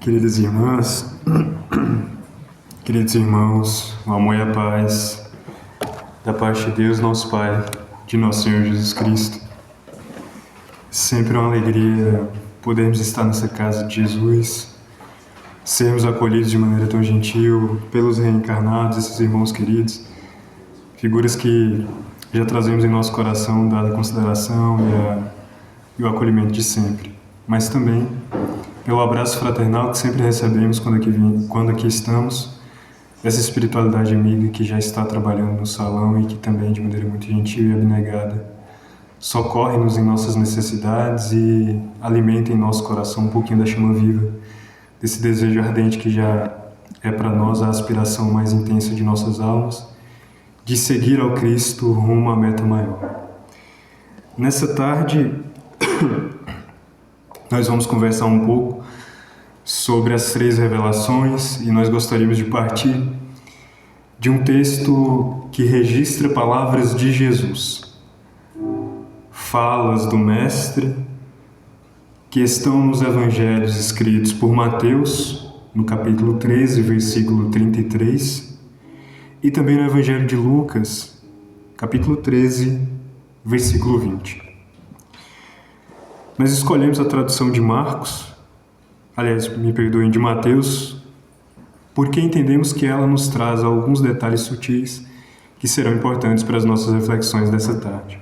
Queridas irmãs, queridos irmãos, o amor e a paz da parte de Deus, nosso Pai, de nosso Senhor Jesus Cristo. Sempre uma alegria podermos estar nessa casa de Jesus, sermos acolhidos de maneira tão gentil pelos reencarnados, esses irmãos queridos, figuras que já trazemos em nosso coração, dada a consideração e o acolhimento de sempre, mas também pelo abraço fraternal que sempre recebemos quando aqui estamos, essa espiritualidade amiga que já está trabalhando no salão e que também, de maneira muito gentil e abnegada, socorre-nos em nossas necessidades e alimenta em nosso coração um pouquinho da chama viva, desse desejo ardente que já é para nós a aspiração mais intensa de nossas almas, de seguir ao Cristo rumo à meta maior. Nessa tarde, nós vamos conversar um pouco sobre as 3 revelações e nós gostaríamos de partir de um texto que registra palavras de Jesus, falas do Mestre que estão nos evangelhos escritos por Mateus, no capítulo 13, versículo 33, e também no Evangelho de Lucas, capítulo 13, versículo 20. Nós escolhemos a tradução de Marcos, aliás, me perdoem, de Mateus, porque entendemos que ela nos traz alguns detalhes sutis que serão importantes para as nossas reflexões dessa tarde.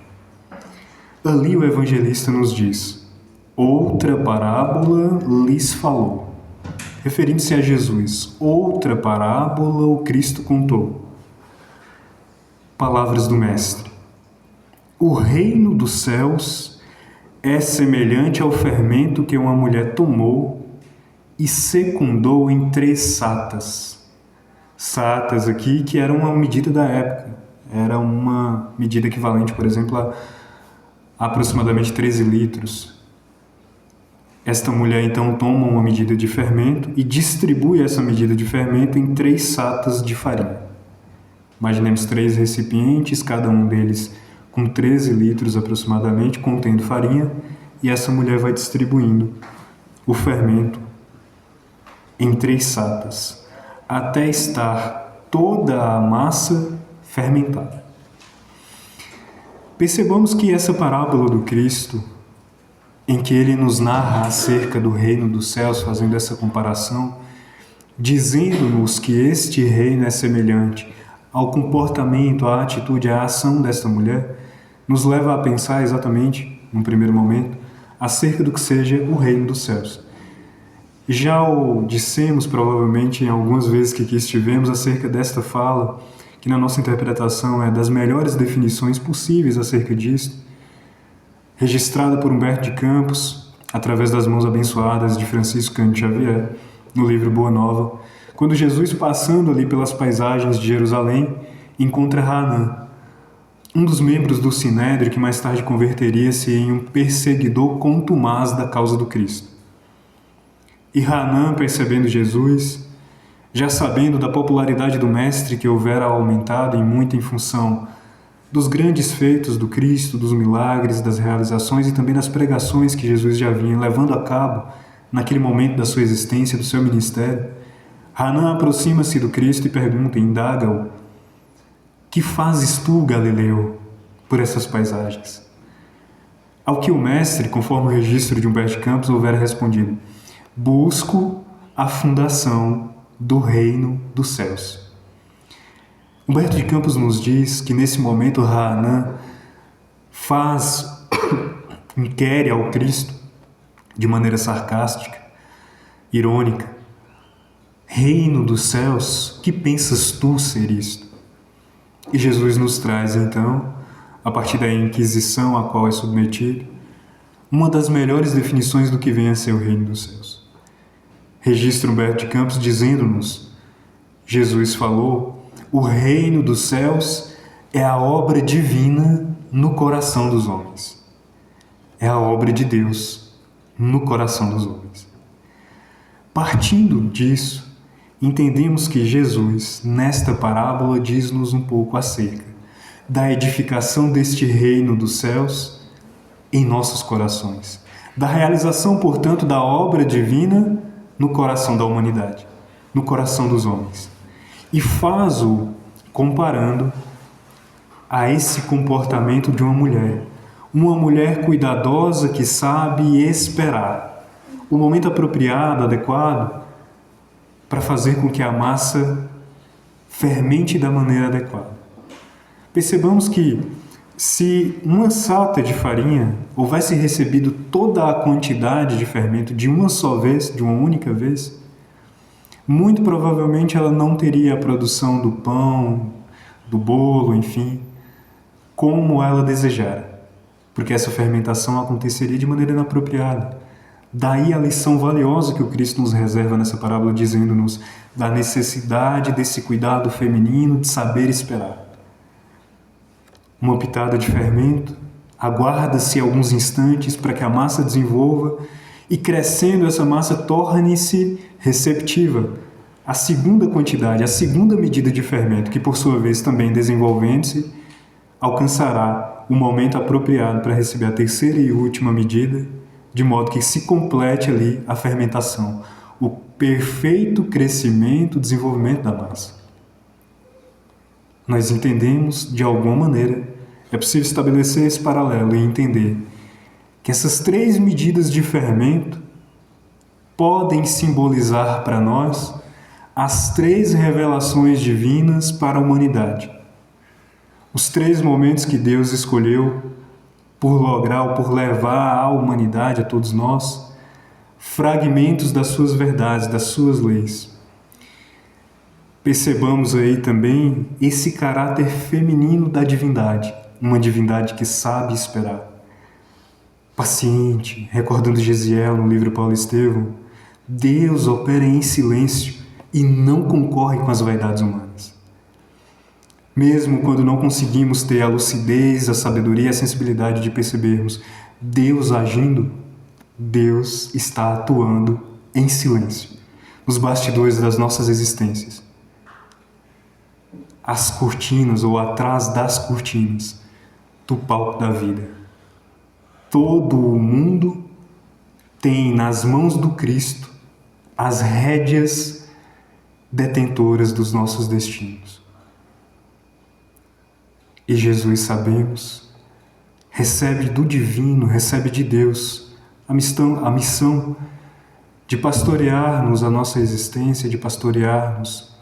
Ali o evangelista nos diz: outra parábola lhes falou. Referindo-se a Jesus, outra parábola o Cristo contou. Palavras do Mestre: o reino dos céus é semelhante ao fermento que uma mulher tomou e secundou em 3 satas. Satas aqui que era uma medida da época. Era uma medida equivalente, por exemplo, a aproximadamente 13 litros. Esta mulher então toma uma medida de fermento e distribui essa medida de fermento em 3 satas de farinha. Imaginemos 3 recipientes, cada um deles com 13 litros aproximadamente, contendo farinha, e essa mulher vai distribuindo o fermento em 3 satas, até estar toda a massa fermentada. Percebamos que essa parábola do Cristo, em que ele nos narra acerca do reino dos céus, fazendo essa comparação, dizendo-nos que este reino é semelhante ao comportamento, à atitude, à ação desta mulher, nos leva a pensar exatamente, num primeiro momento, acerca do que seja o reino dos céus. Já o dissemos, provavelmente, em algumas vezes que aqui estivemos, acerca desta fala, que na nossa interpretação é das melhores definições possíveis acerca disto, registrada por Humberto de Campos, através das mãos abençoadas de Francisco Cândido Xavier, no livro Boa Nova, quando Jesus, passando ali pelas paisagens de Jerusalém, encontra Hanã, um dos membros do Sinédrio que mais tarde converteria-se em um perseguidor contumaz da causa do Cristo. E Hanã, percebendo Jesus, já sabendo da popularidade do Mestre que houvera aumentado em muito em função dos grandes feitos do Cristo, dos milagres, das realizações e também das pregações que Jesus já vinha levando a cabo naquele momento da sua existência, do seu ministério, Hanã aproxima-se do Cristo e pergunta, indaga-o: que fazes tu, Galileu, por essas paisagens? Ao que o Mestre, conforme o registro de Humberto de Campos, houvera respondido: busco a fundação do reino dos céus. Humberto de Campos nos diz que nesse momento Hanã inquere ao Cristo de maneira sarcástica, irônica: reino dos céus, que pensas tu ser isto? E Jesus nos traz então, a partir da Inquisição a qual é submetido, uma das melhores definições do que vem a ser o reino dos céus. Registra Humberto de Campos dizendo-nos: Jesus falou, o reino dos céus é a obra divina no coração dos homens. É a obra de Deus no coração dos homens. Partindo disso, entendemos que Jesus, nesta parábola, diz-nos um pouco acerca da edificação deste reino dos céus em nossos corações, da realização, portanto, da obra divina no coração da humanidade, no coração dos homens. E faz-o comparando a esse comportamento de uma mulher cuidadosa que sabe esperar o momento apropriado, adequado, para fazer com que a massa fermente da maneira adequada. Percebamos que se uma sata de farinha houvesse recebido toda a quantidade de fermento de uma só vez, de uma única vez, muito provavelmente ela não teria a produção do pão, do bolo, enfim, como ela desejara, porque essa fermentação aconteceria de maneira inapropriada. Daí a lição valiosa que o Cristo nos reserva nessa parábola, dizendo-nos da necessidade desse cuidado feminino de saber esperar. Uma pitada de fermento, aguarda-se alguns instantes para que a massa desenvolva e, crescendo, essa massa torne-se receptiva. A segunda quantidade, a segunda medida de fermento, que por sua vez também desenvolvendo-se, alcançará o momento apropriado para receber a terceira e última medida, de modo que se complete ali a fermentação, o perfeito crescimento, desenvolvimento da massa. Nós entendemos, de alguma maneira, é possível estabelecer esse paralelo e entender que essas três medidas de fermento podem simbolizar para nós as três revelações divinas para a humanidade. Os três momentos que Deus escolheu por lograr ou por levar à humanidade, a todos nós, fragmentos das suas verdades, das suas leis. Percebamos aí também esse caráter feminino da divindade, uma divindade que sabe esperar. Paciente, recordando Gesiel no livro Paulo Estevão, Deus opera em silêncio e não concorre com as vaidades humanas. Mesmo quando não conseguimos ter a lucidez, a sabedoria e a sensibilidade de percebermos Deus agindo, Deus está atuando em silêncio, nos bastidores das nossas existências. As cortinas ou atrás das cortinas do palco da vida. Todo o mundo tem nas mãos do Cristo as rédeas detentoras dos nossos destinos. E Jesus, sabemos, recebe do divino, recebe de Deus a missão de pastorear-nos a nossa existência, de pastorear-nos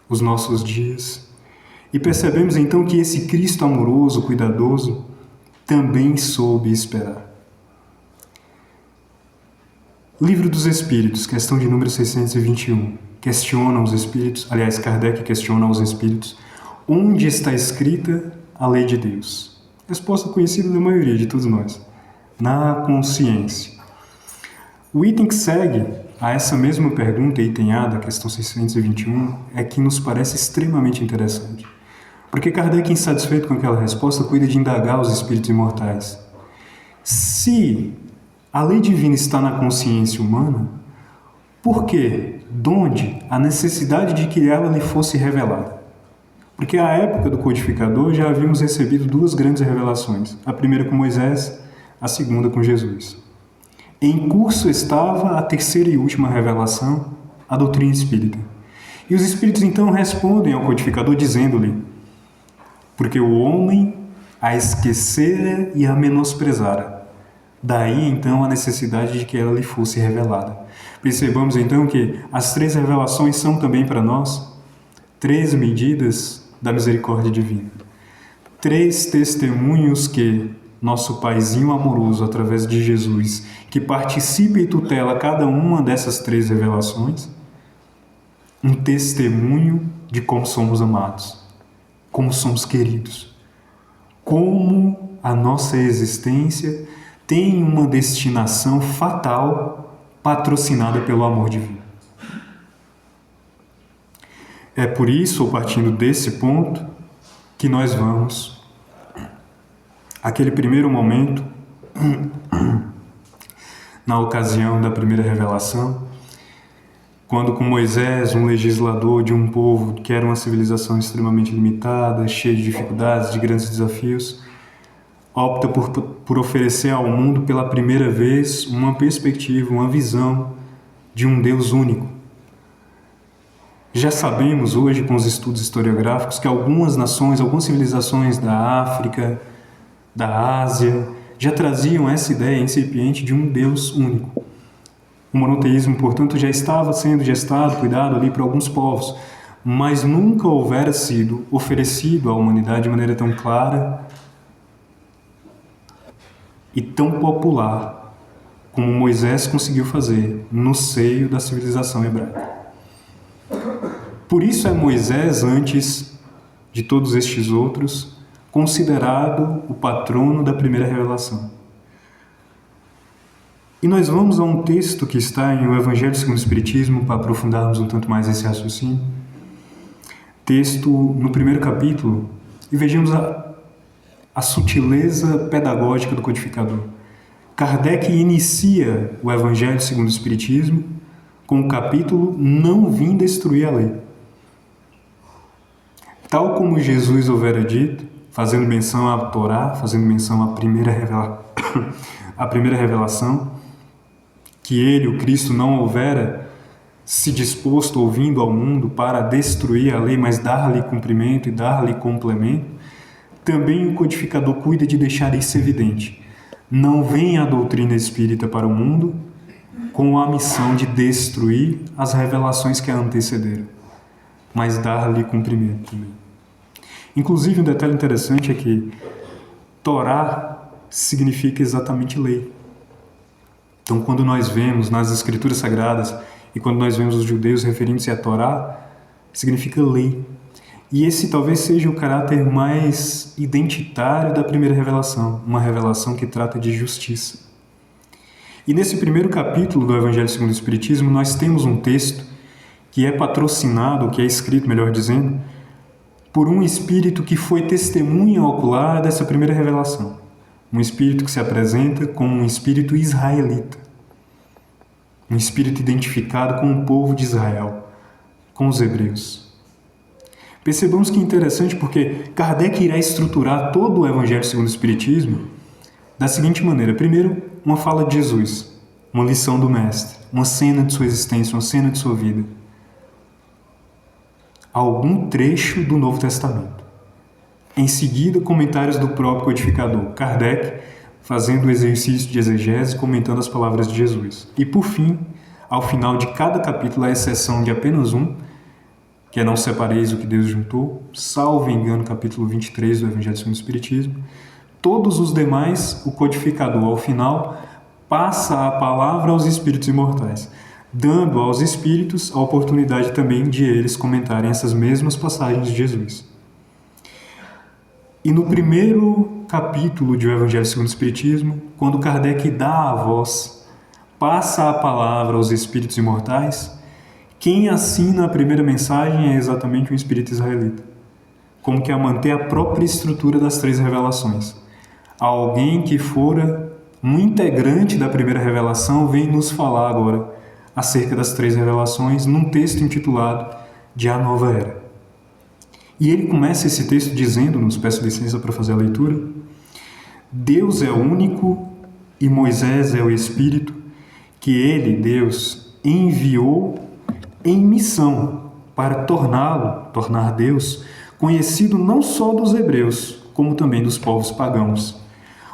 os nossos dias. E percebemos então que esse Cristo amoroso, cuidadoso, também soube esperar. Livro dos Espíritos, questão de número 621. Questiona os Espíritos, aliás, Kardec questiona os Espíritos, onde está escrita a lei de Deus? Resposta conhecida da maioria de todos nós. Na consciência. O item que segue a essa mesma pergunta, item A da questão 621, é que nos parece extremamente interessante. Porque Kardec, insatisfeito com aquela resposta, cuida de indagar os espíritos imortais. Se a lei divina está na consciência humana, por que, donde, a necessidade de que ela lhe fosse revelada? Porque à época do codificador já havíamos recebido duas grandes revelações, a primeira com Moisés, a segunda com Jesus. Em curso estava a terceira e última revelação, a doutrina espírita. E os espíritos então respondem ao codificador dizendo-lhe: porque o homem a esquecera e a menosprezara. Daí então a necessidade de que ela lhe fosse revelada. Percebamos então que as três revelações são também para nós três medidas da misericórdia divina. Três testemunhos que nosso Paizinho amoroso, através de Jesus, que participa e tutela cada uma dessas três revelações, um testemunho de como somos amados, como somos queridos, como a nossa existência tem uma destinação fatal patrocinada pelo amor divino. É por isso, ou partindo desse ponto, que nós vamos, aquele primeiro momento, na ocasião da primeira revelação, quando com Moisés, um legislador de um povo que era uma civilização extremamente limitada, cheia de dificuldades, de grandes desafios, opta por oferecer ao mundo pela primeira vez uma perspectiva, uma visão de um Deus único. Já sabemos hoje, com os estudos historiográficos, que algumas nações, algumas civilizações da África, da Ásia, já traziam essa ideia incipiente de um Deus único. O monoteísmo, portanto, já estava sendo gestado, cuidado ali por alguns povos, mas nunca houvera sido oferecido à humanidade de maneira tão clara e tão popular como Moisés conseguiu fazer no seio da civilização hebraica. Por isso é Moisés, antes de todos estes outros, considerado o patrono da primeira revelação. E nós vamos a um texto que está em O Evangelho segundo o Espiritismo para aprofundarmos um tanto mais esse raciocínio. Texto no primeiro capítulo, e vejamos a sutileza pedagógica do codificador. Kardec inicia o Evangelho segundo o Espiritismo com o capítulo Não vim destruir a lei. Tal como Jesus houvera dito, fazendo menção à Torá, fazendo menção à primeira revelação, que ele, o Cristo, não houvera se disposto ou vindo ao mundo para destruir a lei, mas dar-lhe cumprimento e dar-lhe complemento, também o codificador cuida de deixar isso evidente. Não vem a doutrina espírita para o mundo com a missão de destruir as revelações que a antecederam, mas dar-lhe cumprimento também. Inclusive, um detalhe interessante é que Torá significa exatamente lei. Então, quando nós vemos nas Escrituras Sagradas e quando nós vemos os judeus referindo-se a Torá, significa lei. E esse talvez seja o caráter mais identitário da primeira revelação, uma revelação que trata de justiça. E nesse primeiro capítulo do Evangelho segundo o Espiritismo, nós temos um texto que é patrocinado, que é escrito, melhor dizendo, por um espírito que foi testemunha ocular dessa primeira revelação. Um espírito que se apresenta como um espírito israelita. Um espírito identificado com o povo de Israel, com os hebreus. Percebamos que é interessante porque Kardec irá estruturar todo o Evangelho segundo o Espiritismo da seguinte maneira. Primeiro, uma fala de Jesus, uma lição do Mestre, uma cena de sua existência, uma cena de sua vida. Algum trecho do Novo Testamento. Em seguida, comentários do próprio codificador, Kardec, fazendo o exercício de exegese, comentando as palavras de Jesus. E, por fim, ao final de cada capítulo, à exceção de apenas um, que é Não Separeis o que Deus juntou, salvo engano, capítulo 23 do Evangelho segundo o Espiritismo, todos os demais, o codificador, ao final, passa a palavra aos espíritos imortais, dando aos espíritos a oportunidade também de eles comentarem essas mesmas passagens de Jesus. E no primeiro capítulo de O Evangelho segundo o Espiritismo, quando Kardec dá a voz, passa a palavra aos espíritos imortais, quem assina a primeira mensagem é exatamente um espírito israelita, como que a manter a própria estrutura das três revelações. Alguém que fora um integrante da primeira revelação vem nos falar agora acerca das três revelações num texto intitulado De A Nova Era. E ele começa esse texto dizendo-nos, peço licença para fazer a leitura, Deus é único e Moisés é o Espírito que ele, Deus, enviou em missão para tornar Deus conhecido não só dos hebreus, como também dos povos pagãos.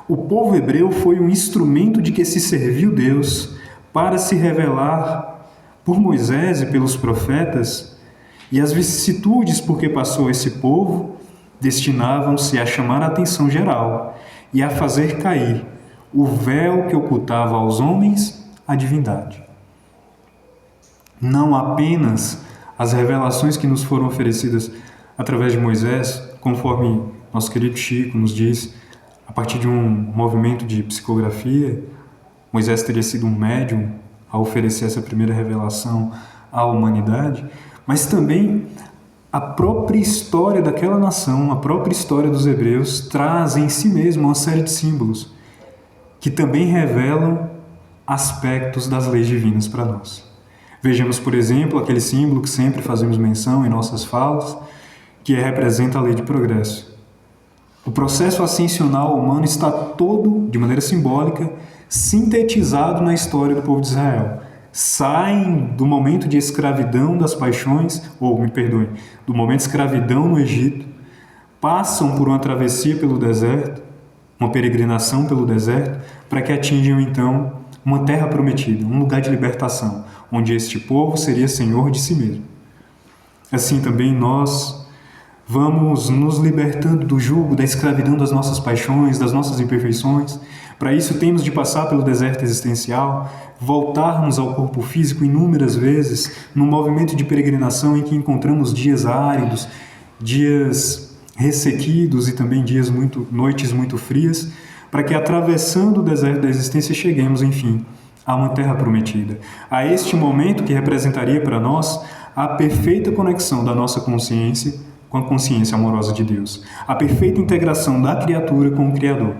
O povo hebreu foi um instrumento de que se serviu Deus para se revelar por Moisés e pelos profetas, e as vicissitudes por que passou esse povo destinavam-se a chamar a atenção geral e a fazer cair o véu que ocultava aos homens a divindade. Não apenas as revelações que nos foram oferecidas através de Moisés, conforme nosso querido Chico nos diz, a partir de um movimento de psicografia, Moisés teria sido um médium a oferecer essa primeira revelação à humanidade, mas também a própria história daquela nação, a própria história dos hebreus, traz em si mesma uma série de símbolos que também revelam aspectos das leis divinas para nós. Vejamos, por exemplo, aquele símbolo que sempre fazemos menção em nossas falas, que representa a lei de progresso. O processo ascensional humano está todo, de maneira simbólica, sintetizado na história do povo de Israel, saem do momento de escravidão das paixões, ou me perdoem, do momento de escravidão no Egito, passam por uma travessia pelo deserto, uma peregrinação pelo deserto, para que atinjam então uma terra prometida, um lugar de libertação, onde este povo seria senhor de si mesmo. Assim também nós vamos nos libertando do jugo, da escravidão das nossas paixões, das nossas imperfeições. Para isso temos de passar pelo deserto existencial, voltarmos ao corpo físico inúmeras vezes, num movimento de peregrinação em que encontramos dias áridos, dias ressequidos e também noites muito frias, para que atravessando o deserto da existência cheguemos, enfim, a uma terra prometida. A este momento que representaria para nós a perfeita conexão da nossa consciência com a consciência amorosa de Deus, a perfeita integração da criatura com o Criador.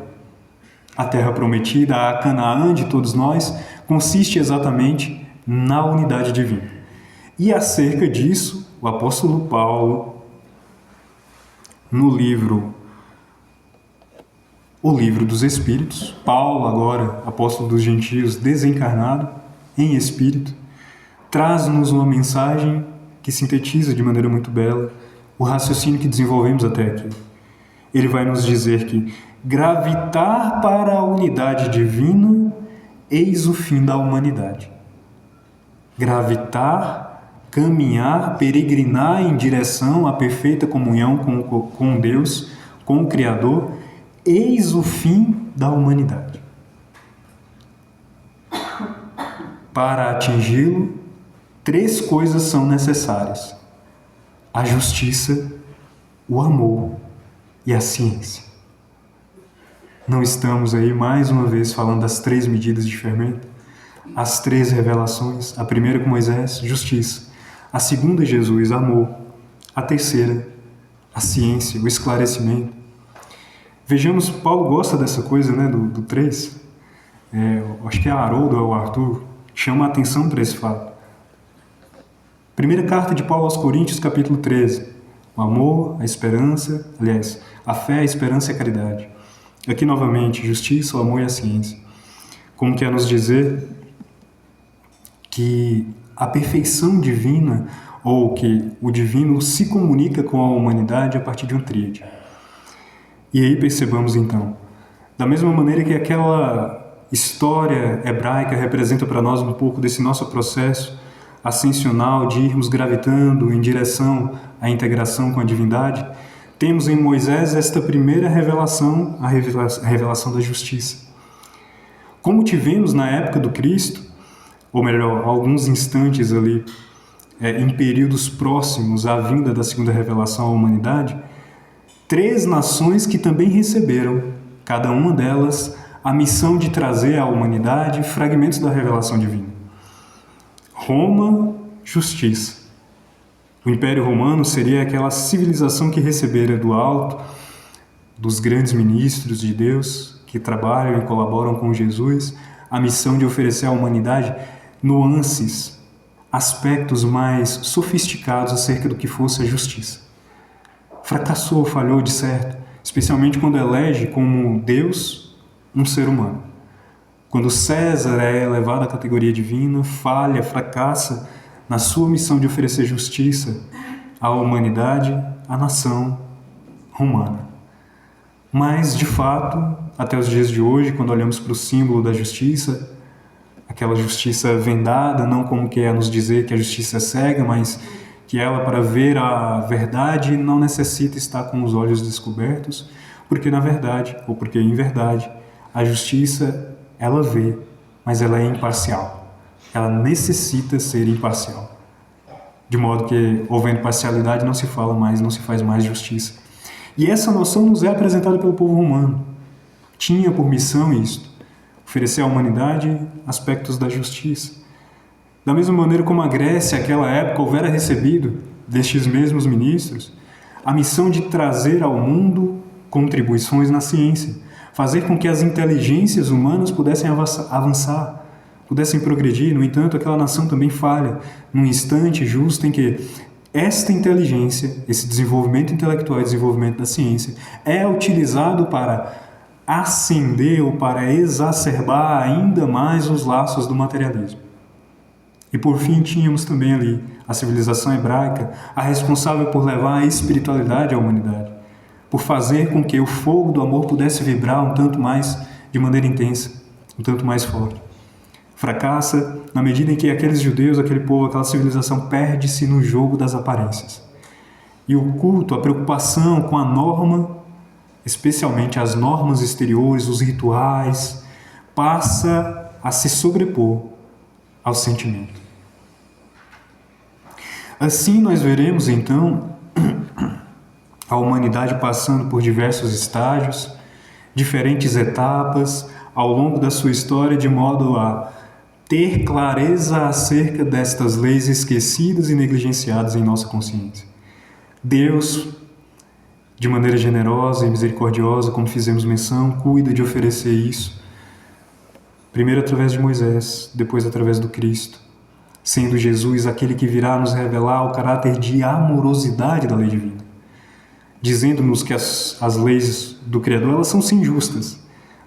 A terra prometida, a Canaã de todos nós, consiste exatamente na unidade divina. E acerca disso, o apóstolo Paulo, no livro O Livro dos Espíritos, Paulo agora, apóstolo dos gentios, desencarnado em espírito, traz-nos uma mensagem que sintetiza de maneira muito bela o raciocínio que desenvolvemos até aqui. Ele vai nos dizer que gravitar para a unidade divina, eis o fim da humanidade. Gravitar, caminhar, peregrinar em direção à perfeita comunhão com Deus, com o Criador, eis o fim da humanidade. Para atingi-lo, 3 coisas são necessárias: a justiça, o amor e a ciência. Não estamos aí mais uma vez falando das 3 medidas de fermento, as 3 revelações, a primeira com Moisés, justiça, a segunda Jesus, amor, a terceira, a ciência, o esclarecimento. Vejamos, Paulo gosta dessa coisa, né, do 3. Acho que é Haroldo ou Arthur, chama a atenção para esse fato. Primeira carta de Paulo aos Coríntios, capítulo 13. O amor, a esperança, a fé, a esperança e a caridade. Aqui novamente, justiça, o amor e a ciência. Como quer nos dizer que a perfeição divina, ou que o divino se comunica com a humanidade a partir de um tríade. E aí percebamos então, da mesma maneira que aquela história hebraica representa para nós um pouco desse nosso processo ascensional de irmos gravitando em direção à integração com a divindade, temos em Moisés esta primeira revelação, a revelação da justiça. Como tivemos na época do Cristo, ou melhor, alguns instantes ali, em períodos próximos à vinda da segunda revelação à humanidade, 3 nações que também receberam, cada uma delas, a missão de trazer à humanidade fragmentos da revelação divina. Roma, justiça. O Império Romano seria aquela civilização que recebera do alto, dos grandes ministros de Deus, que trabalham e colaboram com Jesus, a missão de oferecer à humanidade nuances, aspectos mais sofisticados acerca do que fosse a justiça. Fracassou, falhou de certo, especialmente quando elege como Deus um ser humano. Quando César é elevado à categoria divina, falha, fracassa na sua missão de oferecer justiça à humanidade, à nação romana. Mas, de fato, até os dias de hoje, quando olhamos para o símbolo da justiça, aquela justiça vendada, não como quer nos dizer que a justiça é cega, mas que ela, para ver a verdade, não necessita estar com os olhos descobertos, porque na verdade, ou porque em verdade, a justiça ela vê, mas ela é imparcial. Ela necessita ser imparcial. De modo que, havendo parcialidade, não se faz mais justiça. E essa noção nos é apresentada pelo povo romano. Tinha por missão isto, oferecer à humanidade aspectos da justiça. Da mesma maneira como a Grécia, naquela época, houvera recebido destes mesmos ministros a missão de trazer ao mundo contribuições na ciência, fazer com que as inteligências humanas pudessem avançar, pudessem progredir. No entanto, aquela nação também falha num instante justo em que esta inteligência, esse desenvolvimento intelectual e desenvolvimento da ciência é utilizado para acender ou para exacerbar ainda mais os laços do materialismo. E por fim tínhamos também ali a civilização hebraica, a responsável por levar a espiritualidade à humanidade, por fazer com que o fogo do amor pudesse vibrar um tanto mais de maneira intensa, um tanto mais forte. Fracassa na medida em que aqueles judeus, aquele povo, aquela civilização perde-se no jogo das aparências. E o culto, a preocupação com a norma, especialmente as normas exteriores, os rituais, passa a se sobrepor ao sentimento. Assim nós veremos então a humanidade passando por diversos estágios, diferentes etapas ao longo da sua história, de modo a ter clareza acerca destas leis esquecidas e negligenciadas em nossa consciência. Deus, de maneira generosa e misericordiosa, como fizemos menção, cuida de oferecer isso, primeiro através de Moisés, depois através do Cristo, sendo Jesus aquele que virá nos revelar o caráter de amorosidade da lei divina, dizendo-nos que as leis do Criador, elas são sim justas,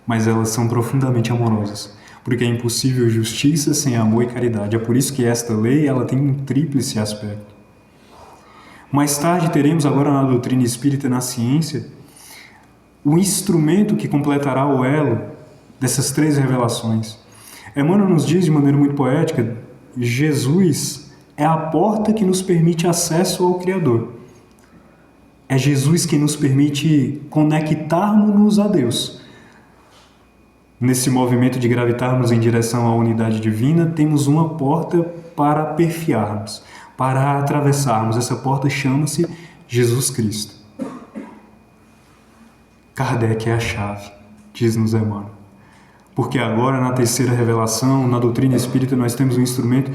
mas elas são profundamente amorosas, porque é impossível justiça sem amor e caridade. É por isso que esta lei ela tem um tríplice aspecto. Mais tarde teremos agora na doutrina espírita e na ciência o instrumento que completará o elo dessas três revelações. Emmanuel nos diz de maneira muito poética: Jesus é a porta que nos permite acesso ao Criador. É Jesus que nos permite conectarmos-nos a Deus. Nesse movimento de gravitarmos em direção à unidade divina, temos uma porta para perfiarmos, para atravessarmos. Essa porta chama-se Jesus Cristo. Kardec é a chave, diz-nos Emmanuel. Porque agora, na terceira revelação, na doutrina espírita, nós temos um instrumento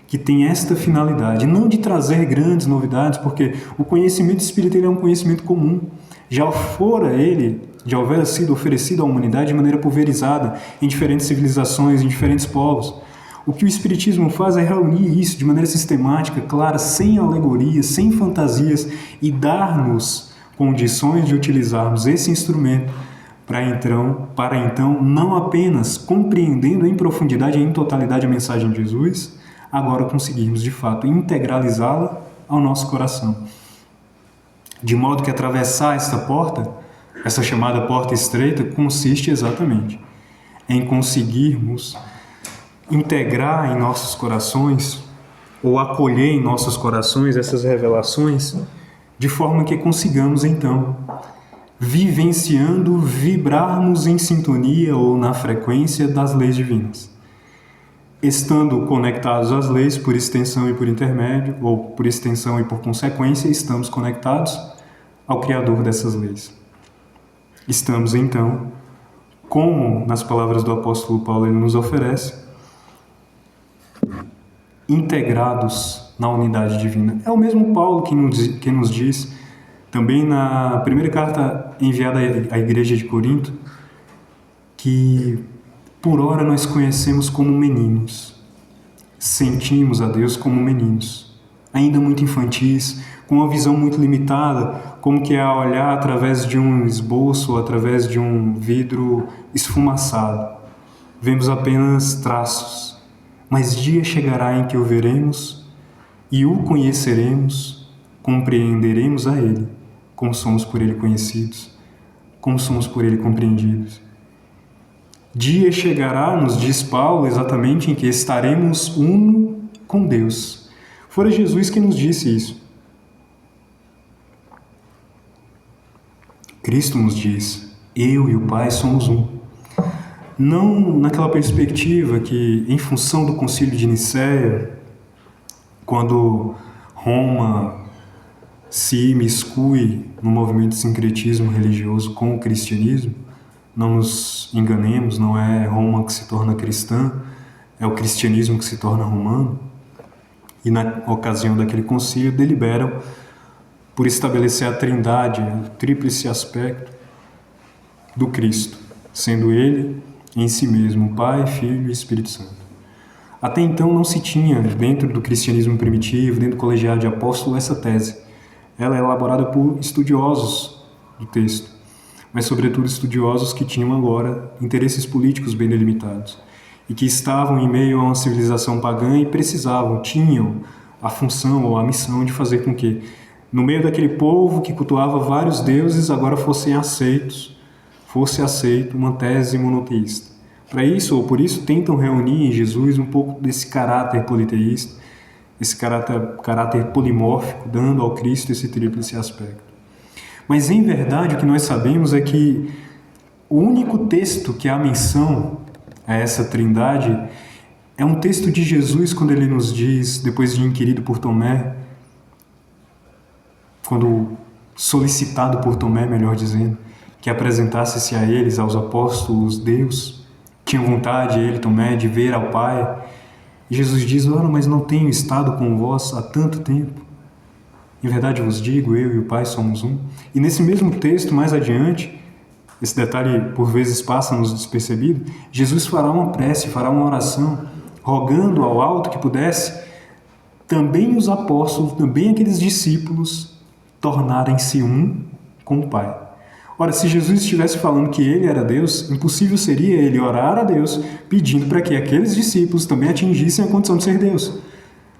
que tem esta finalidade, não de trazer grandes novidades, porque o conhecimento espírita ele é um conhecimento comum. Já houvera sido oferecido à humanidade de maneira pulverizada em diferentes civilizações, em diferentes povos. O que o Espiritismo faz é reunir isso de maneira sistemática, clara, sem alegorias, sem fantasias, e dar-nos condições de utilizarmos esse instrumento para então, não apenas compreendendo em profundidade e em totalidade a mensagem de Jesus, agora conseguirmos de fato integralizá-la ao nosso coração. De modo que atravessar esta porta, essa chamada porta estreita, consiste exatamente em conseguirmos integrar em nossos corações, ou acolher em nossos corações essas revelações, de forma que consigamos então, vivenciando, vibrarmos em sintonia ou na frequência das leis divinas. Estando conectados às leis por extensão e por intermédio, ou por extensão e por consequência, estamos conectados ao Criador dessas leis. Estamos então, como nas palavras do apóstolo Paulo ele nos oferece, integrados na unidade divina. É o mesmo Paulo que nos diz, também na primeira carta enviada à igreja de Corinto, que por ora nós conhecemos como meninos, sentimos a Deus como meninos, ainda muito infantis, com uma visão muito limitada, como que é a olhar através de um esboço, através de um vidro esfumaçado. Vemos apenas traços, mas dia chegará em que o veremos e o conheceremos, compreenderemos a Ele, como somos por Ele conhecidos, como somos por Ele compreendidos. Dia chegará, nos diz Paulo, exatamente em que estaremos uno com Deus. Fora Jesus que nos disse isso. Cristo nos diz: eu e o Pai somos um. Não naquela perspectiva que, em função do Concílio de Nicéia, quando Roma se imiscui no movimento de sincretismo religioso com o cristianismo, não nos enganemos, não é Roma que se torna cristã, é o cristianismo que se torna romano. E na ocasião daquele concílio deliberam por estabelecer a trindade, o tríplice aspecto do Cristo, sendo Ele em si mesmo Pai, Filho e Espírito Santo. Até então não se tinha, dentro do cristianismo primitivo, dentro do colegiado de apóstolo, essa tese. Ela é elaborada por estudiosos do texto, mas sobretudo estudiosos que tinham agora interesses políticos bem delimitados. e que estavam em meio a uma civilização pagã e tinham a função ou a missão de fazer com que, no meio daquele povo que cultuava vários deuses, agora fosse aceito uma tese monoteísta. Para isso, ou por isso, tentam reunir em Jesus um pouco desse caráter politeísta, esse caráter polimórfico, dando ao Cristo esse tríplice aspecto. Mas, em verdade, o que nós sabemos é que o único texto que há menção a essa trindade é um texto de Jesus, quando ele nos diz, depois de inquirido por Tomé, quando solicitado por Tomé, melhor dizendo, que apresentasse-se a eles, aos apóstolos, Deus, tinha vontade, ele, Tomé, de ver ao Pai. E Jesus diz: ora, mas não tenho estado com vós há tanto tempo. Em verdade vos digo, eu e o Pai somos um. E nesse mesmo texto, mais adiante, esse detalhe por vezes passa-nos despercebido, Jesus fará uma prece, fará uma oração, rogando ao alto que pudesse também os apóstolos, também aqueles discípulos, tornarem-se um com o Pai. Ora, se Jesus estivesse falando que ele era Deus, impossível seria ele orar a Deus pedindo para que aqueles discípulos também atingissem a condição de ser Deus.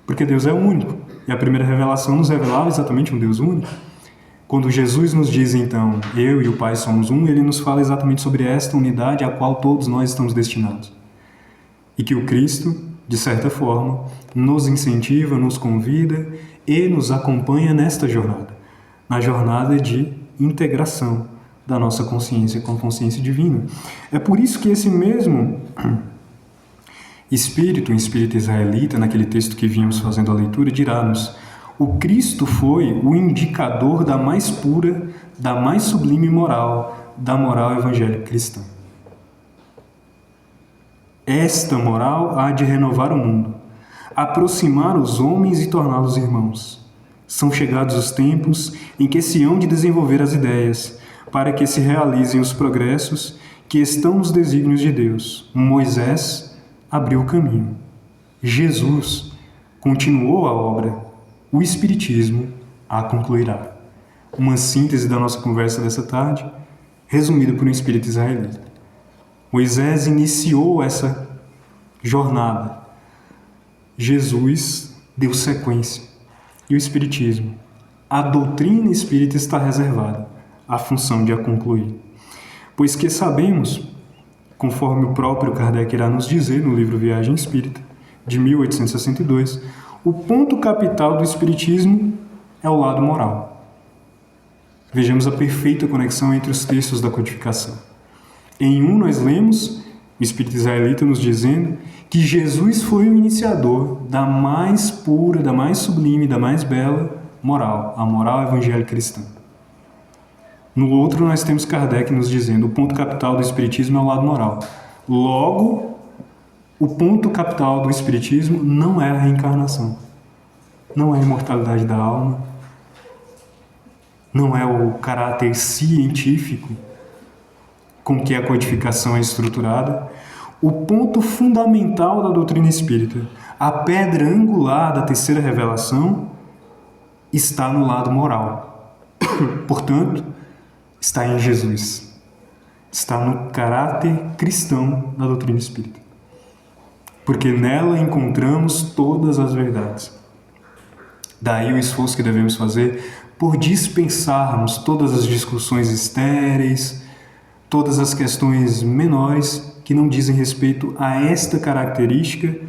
Porque Deus é único. E a primeira revelação nos revelava exatamente um Deus único. Quando Jesus nos diz, então, eu e o Pai somos um, ele nos fala exatamente sobre esta unidade a qual todos nós estamos destinados. E que o Cristo, de certa forma, nos incentiva, nos convida e nos acompanha nesta jornada. Na jornada de integração da nossa consciência com a consciência divina. É por isso que esse mesmo Espírito, um espírito israelita, naquele texto que vínhamos fazendo a leitura, dirá-nos: o Cristo foi o indicador da mais pura, da mais sublime moral, da moral evangélica cristã. Esta moral há de renovar o mundo, aproximar os homens e torná-los irmãos. São chegados os tempos em que se hão de desenvolver as ideias, para que se realizem os progressos que estão nos desígnios de Deus. Moisés abriu o caminho. Jesus continuou a obra. O Espiritismo a concluirá. Uma síntese da nossa conversa dessa tarde, resumida por um espírito israelita. Moisés iniciou essa jornada. Jesus deu sequência. E o Espiritismo, a doutrina espírita está reservada à função de a concluir. Pois que sabemos, conforme o próprio Kardec irá nos dizer no livro Viagem Espírita, de 1862, o ponto capital do Espiritismo é o lado moral. Vejamos a perfeita conexão entre os textos da codificação. Em um nós lemos o espírito israelita nos dizendo que Jesus foi o iniciador da mais pura, da mais sublime, da mais bela moral, a moral evangélica cristã. No outro nós temos Kardec nos dizendo o ponto capital do Espiritismo é o lado moral. Logo, o ponto capital do Espiritismo não é a reencarnação, não é a imortalidade da alma, não é o caráter científico com que a codificação é estruturada. O ponto fundamental da doutrina espírita, a pedra angular da terceira revelação, está no lado moral. Portanto, está em Jesus. Está no caráter cristão da doutrina espírita. Porque nela encontramos todas as verdades. Daí o esforço que devemos fazer por dispensarmos todas as discussões estéreis, todas as questões menores que não dizem respeito a esta característica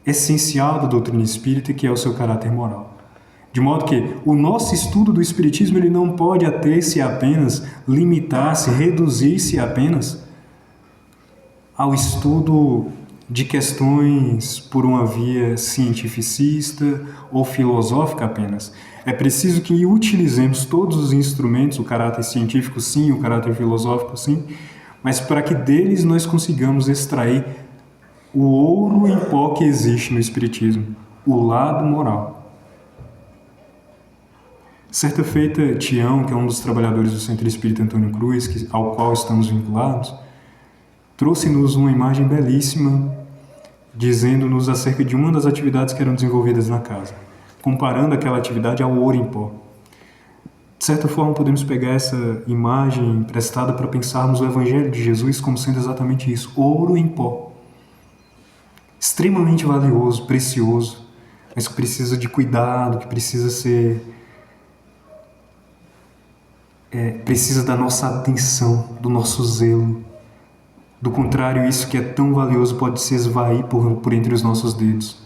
essencial da doutrina espírita, que é o seu caráter moral. De modo que o nosso estudo do Espiritismo ele não pode ater-se apenas, limitar-se, reduzir-se apenas ao estudo de questões por uma via cientificista ou filosófica apenas. É preciso que utilizemos todos os instrumentos, o caráter científico sim, o caráter filosófico sim, mas para que deles nós consigamos extrair o ouro em pó que existe no Espiritismo, o lado moral. Certa feita, Tião, que é um dos trabalhadores do Centro Espírita Antônio Cruz, ao qual estamos vinculados, trouxe-nos uma imagem belíssima, dizendo-nos acerca de uma das atividades que eram desenvolvidas na casa, comparando aquela atividade ao ouro em pó. De certa forma, podemos pegar essa imagem emprestada para pensarmos o Evangelho de Jesus como sendo exatamente isso, ouro em pó. extremamente valioso, precioso, mas que precisa de cuidado, que precisa da nossa atenção, do nosso zelo. Do contrário, isso que é tão valioso pode se esvair por entre os nossos dedos.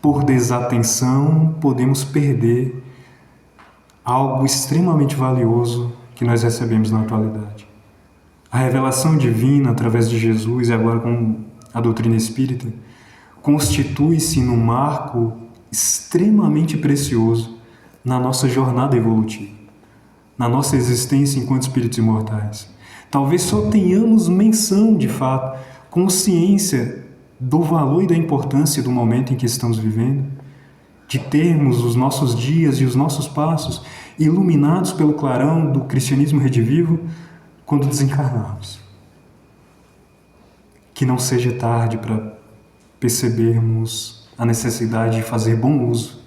Por desatenção, podemos perder algo extremamente valioso que nós recebemos na atualidade. A revelação divina, através de Jesus e agora com a doutrina espírita, constitui-se num marco extremamente precioso na nossa jornada evolutiva, na nossa existência enquanto espíritos imortais. Talvez só tenhamos menção, de fato, consciência do valor e da importância do momento em que estamos vivendo, de termos os nossos dias e os nossos passos iluminados pelo clarão do cristianismo redivivo quando desencarnarmos. Que não seja tarde para percebermos a necessidade de fazer bom uso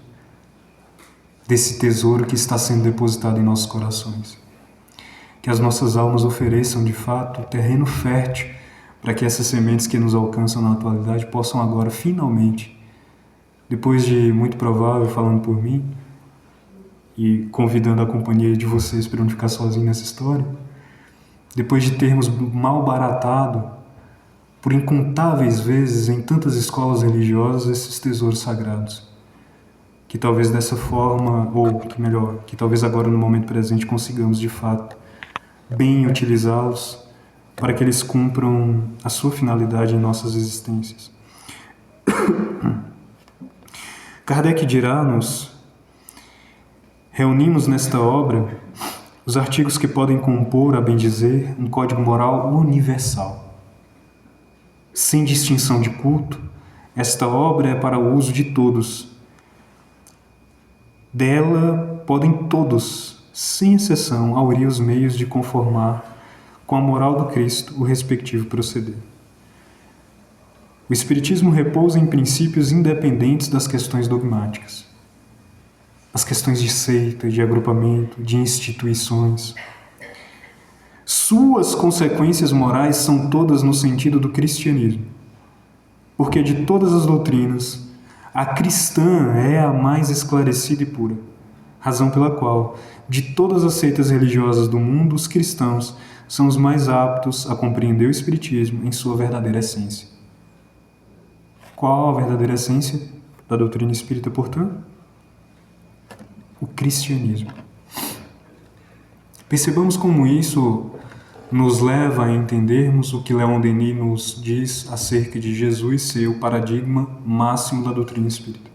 desse tesouro que está sendo depositado em nossos corações. Que as nossas almas ofereçam, de fato, terreno fértil para que essas sementes que nos alcançam na atualidade possam agora, finalmente, depois de muito provável, falando por mim e convidando a companhia de vocês para não ficar sozinho nessa história, depois de termos malbaratado por incontáveis vezes em tantas escolas religiosas esses tesouros sagrados, que talvez dessa forma, ou que melhor, que talvez agora no momento presente consigamos de fato bem utilizá-los para que eles cumpram a sua finalidade em nossas existências. Kardec dirá-nos: reunimos nesta obra os artigos que podem compor, a bem dizer, um código moral universal. Sem distinção de culto, esta obra é para o uso de todos. Dela podem todos, sem exceção, aurir os meios de conformar com a moral do Cristo o respectivo proceder. O Espiritismo repousa em princípios independentes das questões dogmáticas, as questões de seita, de agrupamento, de instituições. Suas consequências morais são todas no sentido do cristianismo, porque de todas as doutrinas, a cristã é a mais esclarecida e pura, razão pela qual, de todas as seitas religiosas do mundo, os cristãos são os mais aptos a compreender o Espiritismo em sua verdadeira essência. Qual a verdadeira essência da doutrina espírita, portanto? O cristianismo. Percebamos como isso nos leva a entendermos o que Leon Denis nos diz acerca de Jesus ser o paradigma máximo da doutrina espírita.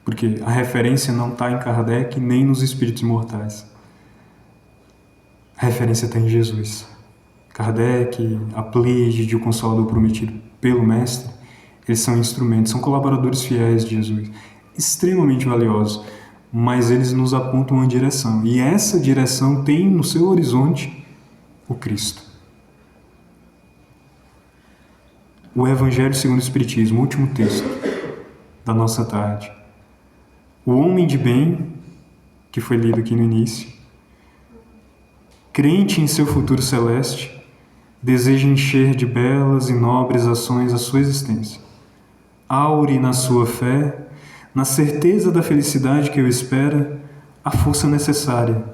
Porque a referência não está em Kardec nem nos espíritos imortais. A referência está em Jesus. Kardec, a Pleiade e o Consolador prometido pelo Mestre, eles são instrumentos, são colaboradores fiéis de Jesus, extremamente valiosos, mas eles nos apontam uma direção. E essa direção tem no seu horizonte o Cristo. O Evangelho segundo o Espiritismo, o último texto da nossa tarde. O homem de bem, que foi lido aqui no início, crente em seu futuro celeste, deseja encher de belas e nobres ações a sua existência. Aure na sua fé, na certeza da felicidade que o espera, a força necessária,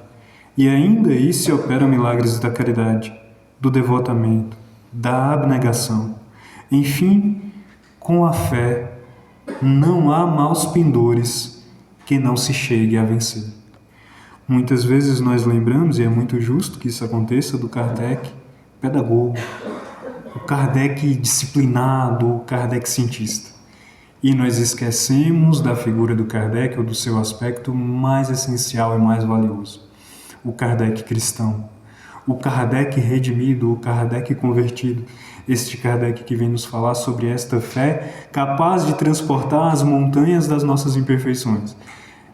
e ainda aí se operam milagres da caridade, do devotamento, da abnegação. Enfim, com a fé, não há maus pendores que não se chegue a vencer. Muitas vezes nós lembramos, e é muito justo que isso aconteça, do Kardec pedagogo, o Kardec disciplinado, o Kardec cientista. E nós esquecemos da figura do Kardec ou do seu aspecto mais essencial e mais valioso. O Kardec cristão, o Kardec redimido, o Kardec convertido. Este Kardec que vem nos falar sobre esta fé capaz de transportar as montanhas das nossas imperfeições,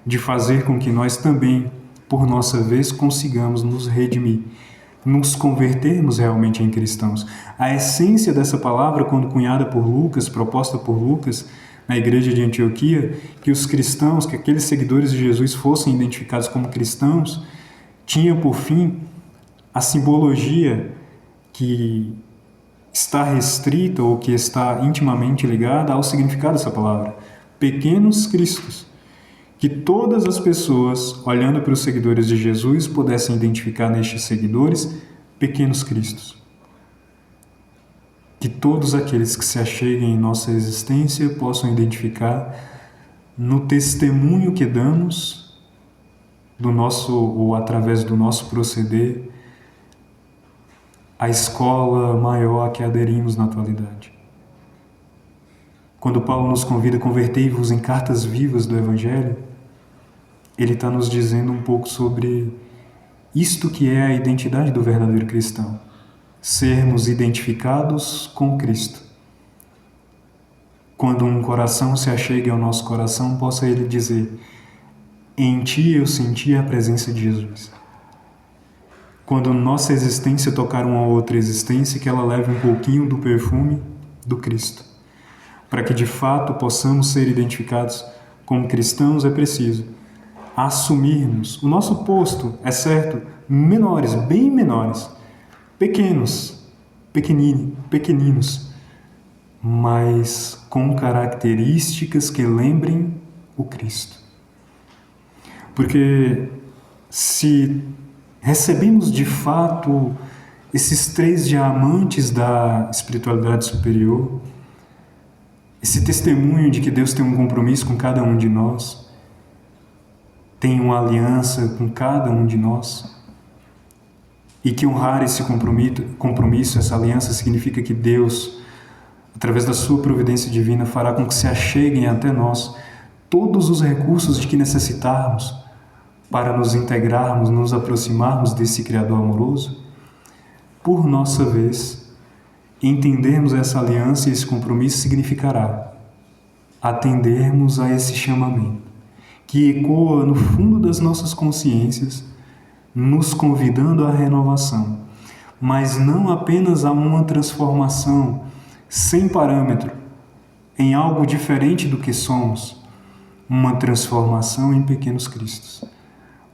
de fazer com que nós também, por nossa vez, consigamos nos redimir, nos convertermos realmente em cristãos. A essência dessa palavra, quando cunhada por Lucas, proposta por Lucas, na igreja de Antioquia, que os cristãos, que aqueles seguidores de Jesus fossem identificados como cristãos, tinha por fim a simbologia que está restrita ou que está intimamente ligada ao significado dessa palavra. Pequenos cristos. Que todas as pessoas, olhando para os seguidores de Jesus, pudessem identificar nestes seguidores pequenos cristos. Que todos aqueles que se acheguem em nossa existência possam identificar no testemunho que damos do nosso, ou através do nosso proceder, a escola maior a que aderimos na atualidade. Quando Paulo nos convida a convertei-vos em cartas vivas do Evangelho, ele está nos dizendo um pouco sobre isto que é a identidade do verdadeiro cristão. Sermos identificados com Cristo. Quando um coração se achegue ao nosso coração, possa ele dizer: em ti eu senti a presença de Jesus. Quando nossa existência tocar uma outra existência, que ela leve um pouquinho do perfume do Cristo. Para que de fato possamos ser identificados como cristãos, é preciso assumirmos o nosso posto, é certo, menores, bem menores, pequenos, pequeninos, mas com características que lembrem o Cristo. Porque se recebemos de fato esses 3 diamantes da espiritualidade superior, esse testemunho de que Deus tem um compromisso com cada um de nós, tem uma aliança com cada um de nós, e que honrar esse compromisso, essa aliança, significa que Deus, através da sua providência divina, fará com que se acheguem até nós todos os recursos de que necessitarmos para nos integrarmos, nos aproximarmos desse Criador amoroso. Por nossa vez, entendermos essa aliança e esse compromisso significará atendermos a esse chamamento, que ecoa no fundo das nossas consciências, nos convidando à renovação, mas não apenas a uma transformação sem parâmetro, em algo diferente do que somos, uma transformação em pequenos cristos,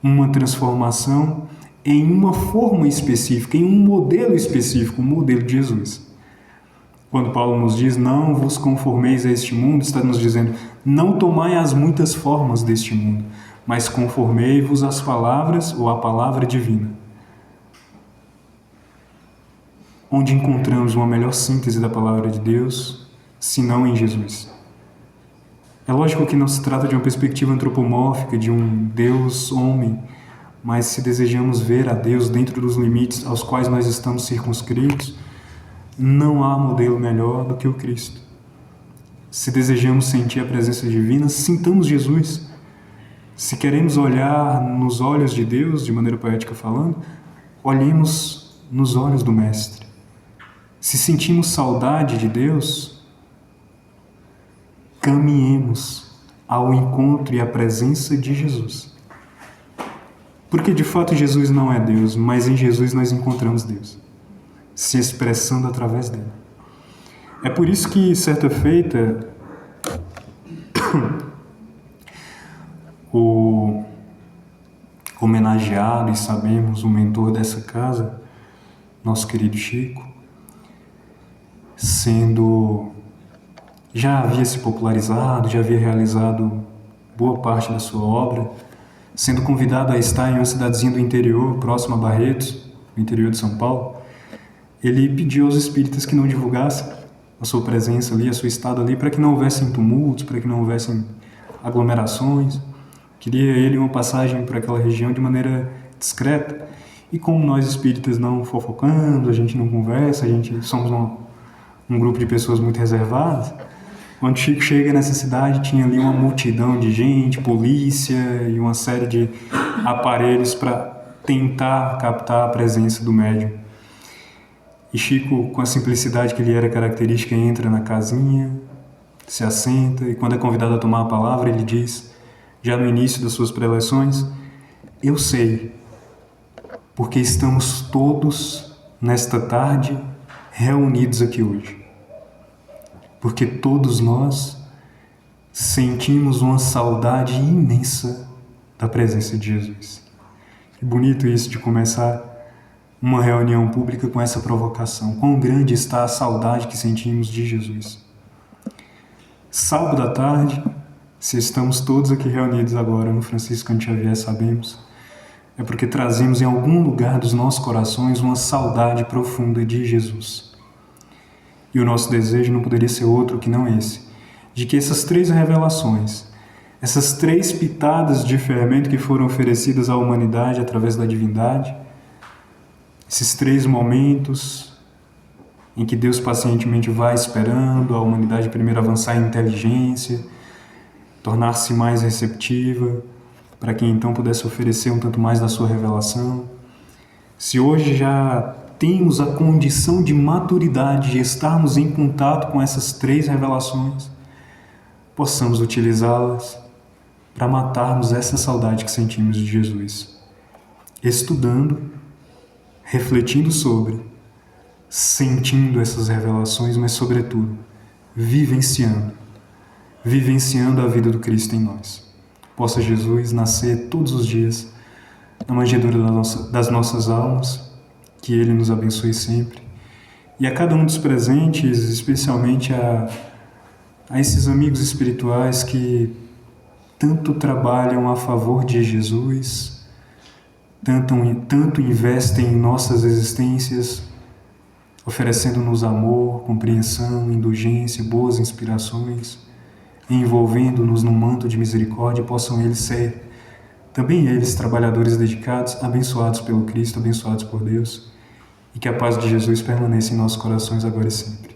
uma transformação em uma forma específica, em um modelo específico, o modelo de Jesus. Quando Paulo nos diz, não vos conformeis a este mundo, está nos dizendo, não tomai as muitas formas deste mundo, mas conformei-vos às palavras ou à palavra divina. Onde encontramos uma melhor síntese da palavra de Deus, se não em Jesus? É lógico que não se trata de uma perspectiva antropomórfica, de um Deus homem, mas se desejamos ver a Deus dentro dos limites aos quais nós estamos circunscritos, não há modelo melhor do que o Cristo. Se desejamos sentir a presença divina, sintamos Jesus. Se queremos olhar nos olhos de Deus, de maneira poética falando, olhemos nos olhos do Mestre. Se sentimos saudade de Deus, caminhemos ao encontro e à presença de Jesus. Porque de fato Jesus não é Deus, mas em Jesus nós encontramos Deus, se expressando através dele. É por isso que, certa feita, o homenageado, e sabemos, o mentor dessa casa, nosso querido Chico, já havia se popularizado, já havia realizado boa parte da sua obra, sendo convidado a estar em uma cidadezinha do interior, próxima a Barretos, no interior de São Paulo. Ele pediu aos espíritas que não divulgassem a sua presença ali, a sua estada ali, para que não houvessem tumultos, para que não houvessem aglomerações. Queria ele uma passagem por aquela região de maneira discreta. E como nós espíritas não fofocamos, a gente não conversa, somos um grupo de pessoas muito reservadas, quando Chico chega nessa cidade, tinha ali uma multidão de gente, polícia e uma série de aparelhos para tentar captar a presença do médium. E Chico, com a simplicidade que lhe era característica, entra na casinha, se assenta, e quando é convidado a tomar a palavra, ele diz, já no início das suas preleções, eu sei, porque estamos todos, nesta tarde, reunidos aqui hoje. Porque todos nós sentimos uma saudade imensa da presença de Jesus. Que bonito isso de começar uma reunião pública com essa provocação. Quão grande está a saudade que sentimos de Jesus. Sábado à tarde, se estamos todos aqui reunidos agora no Francisco Cândido Xavier, sabemos, é porque trazemos em algum lugar dos nossos corações uma saudade profunda de Jesus. E o nosso desejo não poderia ser outro que não esse, de que essas 3 revelações, essas 3 pitadas de fermento que foram oferecidas à humanidade através da divindade, esses 3 momentos em que Deus pacientemente vai esperando a humanidade primeiro avançar em inteligência, tornar-se mais receptiva, para que então pudesse oferecer um tanto mais da sua revelação. Se hoje já temos a condição de maturidade de estarmos em contato com essas 3 revelações, possamos utilizá-las para matarmos essa saudade que sentimos de Jesus, estudando, refletindo sobre, sentindo essas revelações, mas sobretudo, vivenciando a vida do Cristo em nós. Possa Jesus nascer todos os dias na manjedoura das nossas almas, que Ele nos abençoe sempre. E a cada um dos presentes, especialmente a esses amigos espirituais que tanto trabalham a favor de Jesus, tanto investem em nossas existências, oferecendo-nos amor, compreensão, indulgência, boas inspirações, envolvendo-nos num manto de misericórdia, possam eles ser, também eles, trabalhadores dedicados, abençoados pelo Cristo, abençoados por Deus, e que a paz de Jesus permaneça em nossos corações agora e sempre.